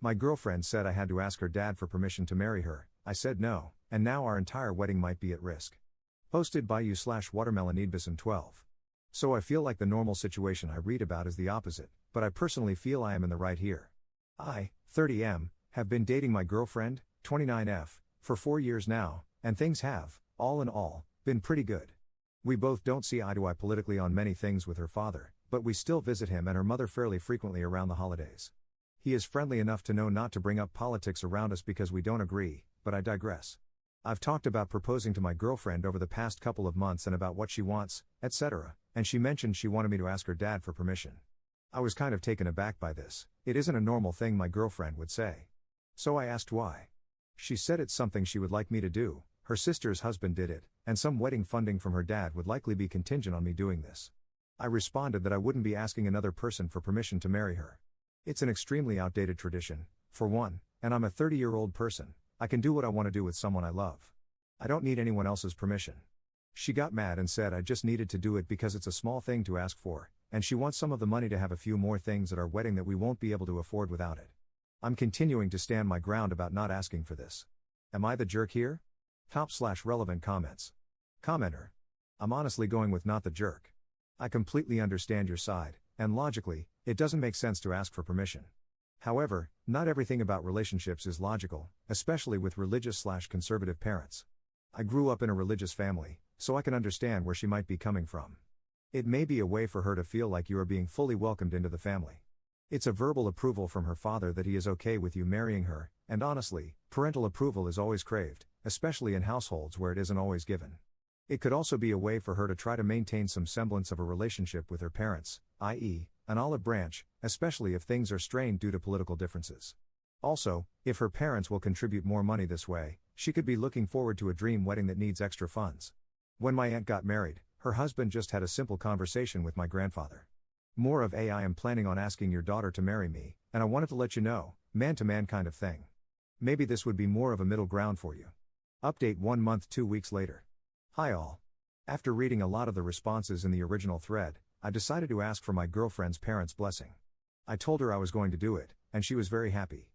My girlfriend said I had to ask her dad for permission to marry her. I said no, and now our entire wedding might be at risk. Posted by you/watermelonedbison12. So I feel like the normal situation I read about is the opposite, but I personally feel I am in the right here. I, 30M, have been dating my girlfriend, 29F, for 4 years now, and things have, all in all, been pretty good. We both don't see eye to eye politically on many things with her father, but we still visit him and her mother fairly frequently around the holidays. He is friendly enough to know not to bring up politics around us because we don't agree, but I digress. I've talked about proposing to my girlfriend over the past couple of months and about what she wants, etc., and she mentioned she wanted me to ask her dad for permission. I was kind of taken aback by this. It isn't a normal thing my girlfriend would say. So I asked why. She said it's something she would like me to do, her sister's husband did it, and some wedding funding from her dad would likely be contingent on me doing this. I responded that I wouldn't be asking another person for permission to marry her. It's an extremely outdated tradition, for one, and I'm a 30-year-old person. I can do what I want to do with someone I love. I don't need anyone else's permission. She got mad and said I just needed to do it because it's a small thing to ask for, and she wants some of the money to have a few more things at our wedding that we won't be able to afford without it. I'm continuing to stand my ground about not asking for this. Am I the jerk here? Top/relevant comments. Commenter. I'm honestly going with not the jerk. I completely understand your side, and logically, it doesn't make sense to ask for permission. However, not everything about relationships is logical, especially with religious/conservative parents. I grew up in a religious family, so I can understand where she might be coming from. It may be a way for her to feel like you are being fully welcomed into the family. It's a verbal approval from her father that he is okay with you marrying her, and honestly, parental approval is always craved, especially in households where it isn't always given. It could also be a way for her to try to maintain some semblance of a relationship with her parents, i.e., an olive branch, especially if things are strained due to political differences. Also, if her parents will contribute more money this way, she could be looking forward to a dream wedding that needs extra funds. When my aunt got married, her husband just had a simple conversation with my grandfather. More of I am planning on asking your daughter to marry me, and I wanted to let you know, man-to-man kind of thing. Maybe this would be more of a middle ground for you. Update 1 month 2 weeks later. Hi all. After reading a lot of the responses in the original thread, I decided to ask for my girlfriend's parents' blessing. I told her I was going to do it, and she was very happy.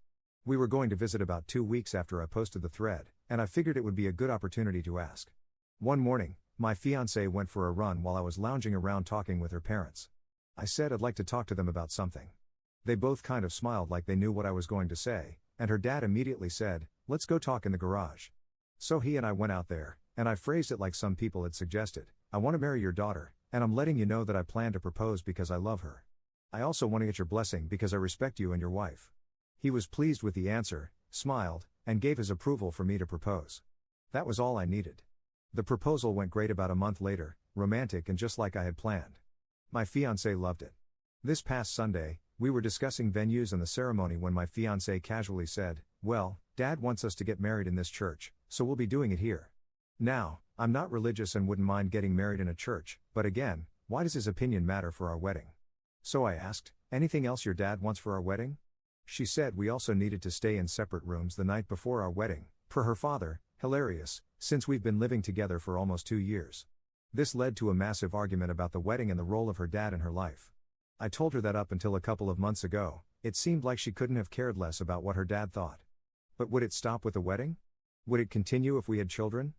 We were going to visit about 2 weeks after I posted the thread, and I figured it would be a good opportunity to ask. One morning, my fiancée went for a run while I was lounging around talking with her parents. I said I'd like to talk to them about something. They both kind of smiled like they knew what I was going to say, and her dad immediately said, "Let's go talk in the garage." So he and I went out there, and I phrased it like some people had suggested. I want to marry your daughter, and I'm letting you know that I plan to propose because I love her. I also want to get your blessing because I respect you and your wife. He was pleased with the answer, smiled, and gave his approval for me to propose. That was all I needed. The proposal went great about a month later, romantic and just like I had planned. My fiancé loved it. This past Sunday, we were discussing venues and the ceremony when my fiancé casually said, "Well, Dad wants us to get married in this church, so we'll be doing it here." Now, I'm not religious and wouldn't mind getting married in a church, but again, why does his opinion matter for our wedding? So I asked, "Anything else your dad wants for our wedding?" She said we also needed to stay in separate rooms the night before our wedding, per her father, hilarious, since we've been living together for almost 2 years. This led to a massive argument about the wedding and the role of her dad in her life. I told her that up until a couple of months ago, it seemed like she couldn't have cared less about what her dad thought. But would it stop with the wedding? Would it continue if we had children?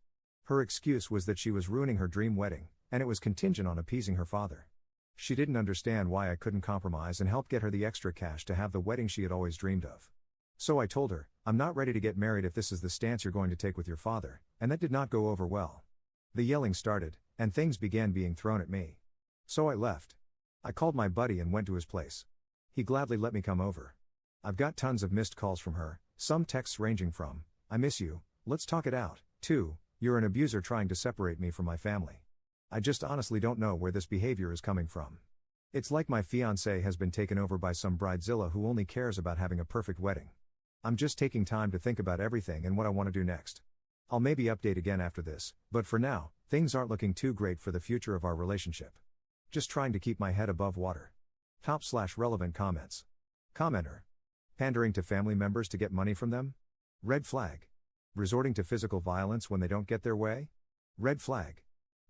Her excuse was that she was ruining her dream wedding, and it was contingent on appeasing her father. She didn't understand why I couldn't compromise and help get her the extra cash to have the wedding she had always dreamed of. So I told her, "I'm not ready to get married if this is the stance you're going to take with your father," and that did not go over well. The yelling started, and things began being thrown at me. So I left. I called my buddy and went to his place. He gladly let me come over. I've got tons of missed calls from her, some texts ranging from, "I miss you, let's talk it out," to, "You're an abuser trying to separate me from my family." I just honestly don't know where this behavior is coming from. It's like my fiancé has been taken over by some bridezilla who only cares about having a perfect wedding. I'm just taking time to think about everything and what I want to do next. I'll maybe update again after this, but for now, things aren't looking too great for the future of our relationship. Just trying to keep my head above water. Top/relevant comments. Commenter. Pandering to family members to get money from them? Red flag. Resorting to physical violence when they don't get their way? Red flag.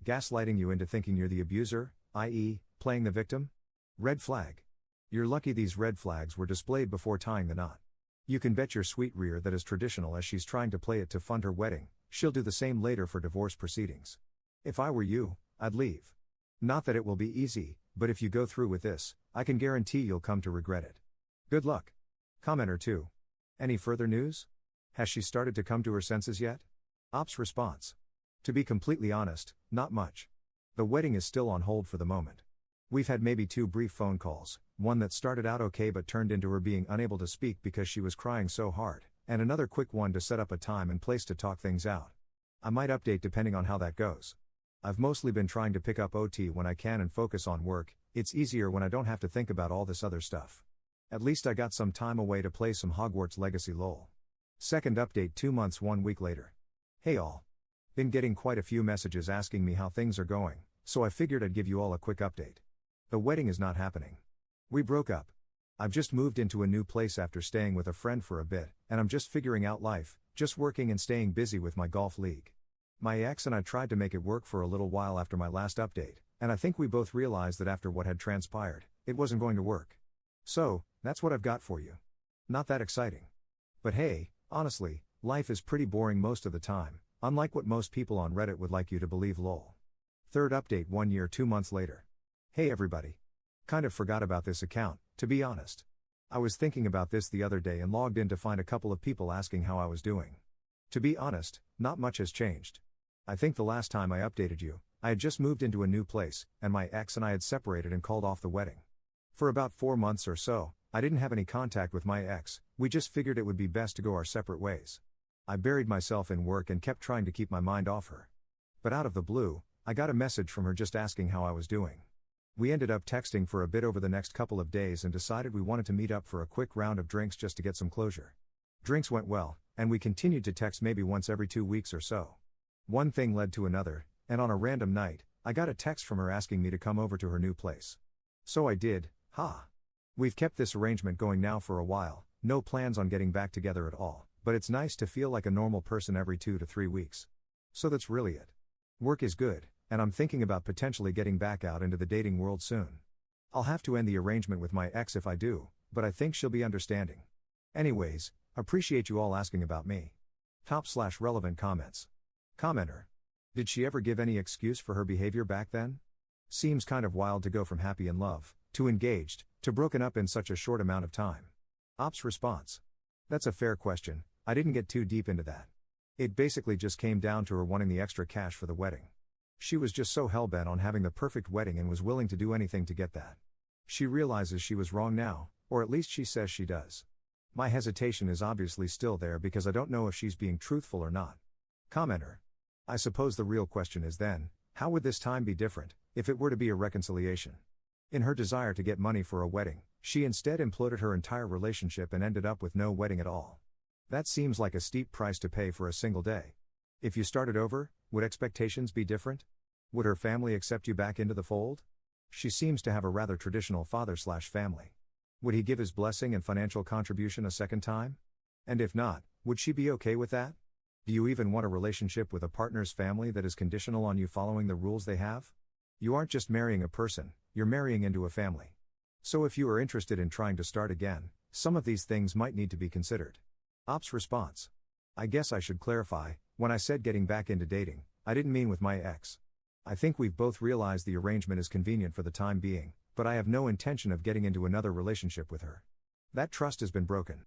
Gaslighting you into thinking you're the abuser, i.e., playing the victim? Red flag. You're lucky these red flags were displayed before tying the knot. You can bet your sweet rear that as traditional as she's trying to play it to fund her wedding, she'll do the same later for divorce proceedings. If I were you, I'd leave. Not that it will be easy, but if you go through with this, I can guarantee you'll come to regret it. Good luck. Commenter 2. Any further news? Has she started to come to her senses yet? Ops response. To be completely honest, not much. The wedding is still on hold for the moment. We've had maybe 2 brief phone calls, one that started out okay but turned into her being unable to speak because she was crying so hard, and another quick one to set up a time and place to talk things out. I might update depending on how that goes. I've mostly been trying to pick up OT when I can and focus on work. It's easier when I don't have to think about all this other stuff. At least I got some time away to play some Hogwarts Legacy lol. Second update 2 months 1 week later. Hey all. Been getting quite a few messages asking me how things are going, so I figured I'd give you all a quick update. The wedding is not happening. We broke up. I've just moved into a new place after staying with a friend for a bit, and I'm just figuring out life, just working and staying busy with my golf league. My ex and I tried to make it work for a little while after my last update, and I think we both realized that after what had transpired, it wasn't going to work. So, that's what I've got for you. Not that exciting. But hey, honestly, life is pretty boring most of the time, unlike what most people on Reddit would like you to believe lol. Third update 1 year 2 months later. Hey everybody. Kind of forgot about this account, to be honest. I was thinking about this the other day and logged in to find a couple of people asking how I was doing. To be honest, not much has changed. I think the last time I updated you, I had just moved into a new place, and my ex and I had separated and called off the wedding. For about 4 months or so, I didn't have any contact with my ex, we just figured it would be best to go our separate ways. I buried myself in work and kept trying to keep my mind off her. But out of the blue, I got a message from her just asking how I was doing. We ended up texting for a bit over the next couple of days and decided we wanted to meet up for a quick round of drinks just to get some closure. Drinks went well, and we continued to text maybe once every 2 weeks or so. One thing led to another, and on a random night, I got a text from her asking me to come over to her new place. So I did, We've kept this arrangement going now for a while, no plans on getting back together at all, but it's nice to feel like a normal person every 2 to 3 weeks. So that's really it. Work is good, and I'm thinking about potentially getting back out into the dating world soon. I'll have to end the arrangement with my ex if I do, but I think she'll be understanding. Anyways, appreciate you all asking about me. Top/relevant comments. Commenter. Did she ever give any excuse for her behavior back then? Seems kind of wild to go from happy in love, to engaged, to broken up in such a short amount of time. Ops response. That's a fair question, I didn't get too deep into that. It basically just came down to her wanting the extra cash for the wedding. She was just so hellbent on having the perfect wedding and was willing to do anything to get that. She realizes she was wrong now, or at least she says she does. My hesitation is obviously still there because I don't know if she's being truthful or not. Commenter. I suppose the real question is then, how would this time be different, if it were to be a reconciliation? In her desire to get money for a wedding, she instead imploded her entire relationship and ended up with no wedding at all. That seems like a steep price to pay for a single day. If you started over, would expectations be different? Would her family accept you back into the fold? She seems to have a rather traditional father/family. Would he give his blessing and financial contribution a second time? And if not, would she be okay with that? Do you even want a relationship with a partner's family that is conditional on you following the rules they have? You aren't just marrying a person, you're marrying into a family. So if you are interested in trying to start again, some of these things might need to be considered. Ops response. I guess I should clarify, when I said getting back into dating, I didn't mean with my ex. I think we've both realized the arrangement is convenient for the time being, but I have no intention of getting into another relationship with her. That trust has been broken.